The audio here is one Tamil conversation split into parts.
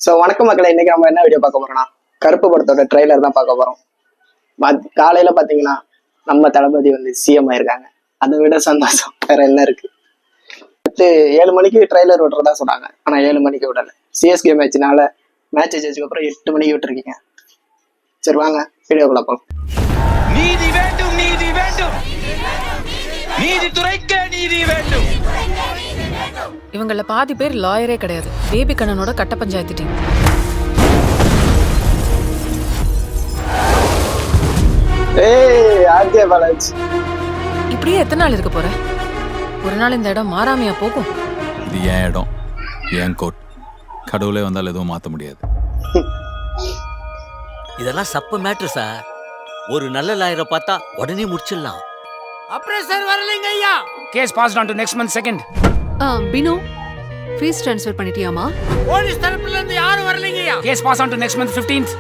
ஸோ வணக்கம் மக்களை, இன்னைக்கு நம்ம என்ன வீடியோ பார்க்க போறோம்னா கருப்பு படத்தோட ட்ரெய்லர் தான் பார்க்க போறோம். காலையில பாத்தீங்கன்னா நம்ம தளபதி வந்து சிஎம் ஆயிருக்காங்க. அதை விட சந்தோஷம் வேற என்ன இருக்கு. அடுத்து 7 மணிக்கு ட்ரெய்லர் விட்டுறதா சொன்னாங்க, ஆனா 7 மணிக்கு விடல. சிஎஸ்கே மேட்ச்னால மேட்ச் ஜெயிச்சதுக்கு அப்புறம் 8 மணிக்கு விட்டுருக்கீங்க. சரி வாங்க வீடியோக்குள்ள போலாம். நீதி வேண்டும், நீதி வேண்டும், நீதித்துறைக்கு நீதி வேண்டும். இவங்கள பாதி பேர் லாயரே கிடையாது. பேபி கண்ணனோட கட்ட பஞ்சாயத்து டீம். ஆர்ஜே பாலாஜி, இப்படியே எத்தனை நாள் இருக்க போற? ஒரு நாள் இந்த இடம் மாறாமையா போகும். இது என் இடம், என் கோட். கடவுளே வந்தால் எதுவும் மாற்ற முடியாது. இதெல்லாம் சப்பு மேட்ரு சார். ஒரு நல்ல லாயரை பார்த்தா உடனே முடிச்சிடலாம். அப்புறம் சார் வரலைங்க ஐயா. Case passed on to next month second. Binu fees transfer பண்ணிட்டியாமா? போலீஸ் தரப்புல இருந்து யாரும் வரலைங்க ஐயா. Case pass on to next month 15th.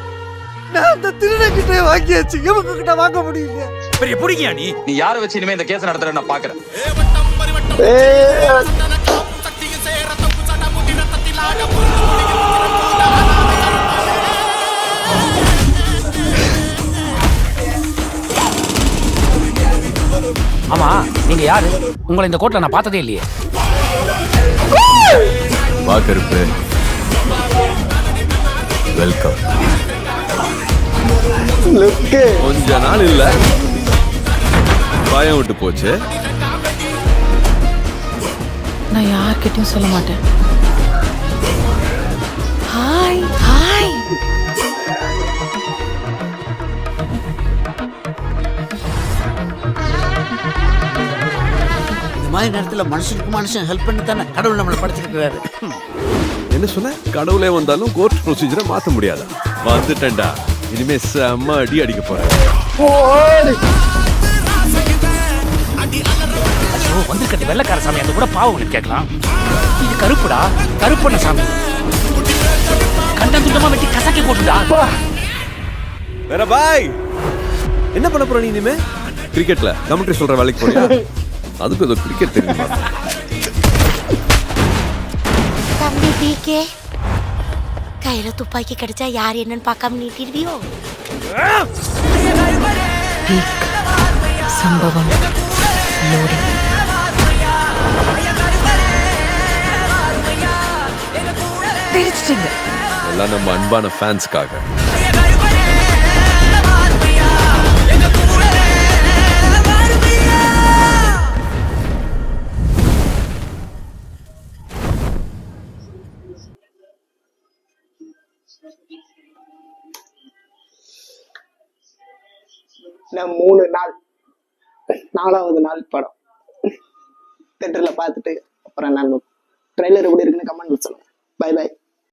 நான் அந்த திருடங்கிட்ட வாங்கியாச்சு, இவங்க கிட்ட வாங்க முடியல. பெரிய புடிக்கியா நீ? நீ யாரை வச்சு இனிமே இந்த கேஸ் நடத்துற நான் பாக்குறேன். ஆமா, நீங்க யாரு? உங்களை இந்த கோர்ட்ல நான் பார்த்ததே இல்லையே. வா கருப்பு, வெல்கம். கொஞ்ச நாள் இல்ல, பயம் விட்டு போச்சு. நான் யார்கிட்டயும் சொல்ல மாட்டேன். Hi hi. இந்த மாதிரி நேரத்துல மனுஷனுக்கு மனுஷன் ஹெல்ப் பண்ணி தானே கடவுள் நம்மளை படைச்சிருக்கிறாரு. என்ன சொன்ன? கடவுளே வந்தாலும் கோர்ட் ப்ரொசீஜரை மாத்த முடியாதா? வந்துட்டேன்டா, இனிமே செம்ம அடி அடிக்க போறேன். ஐயோ, வந்திருக்கிறது வெள்ளக்கார சாமி, அந்த கூட பாவம் கேட்கலாம். இது கருப்புடா, கருப்பண்ண சாமி. கண்டம் துண்டமா வெட்டி கசக்கி போட்டுடா. வேற பாய், என்ன பண்ண போற நீ இனிமே? கிரிக்கெட்ல கமெண்ட்ரி சொல்ற வேலைக்கு போறியா? அதுக்கு ஏதோ கிரிக்கெட் தெரியுமா? தம்பி பிகே, கையில துப்பாக்கி கிடைச்சா யார் என்னன்னு பார்க்காம நீட்டிடுவியோ? சம்பவம் லோடிங். தெரிச்சிட்டீங்க. எல்லாம் நம்ம அன்பான ஃபேன்ஸ்க்காக. நான் 3 நாள் 4வது நாள் படம் தியேட்டர்ல பார்த்துட்டு அப்புறம் நான் ட்ரெய்லர் எப்படி இருக்குன்னு கமெண்ட்ல சொல்லுங்க. Bye by.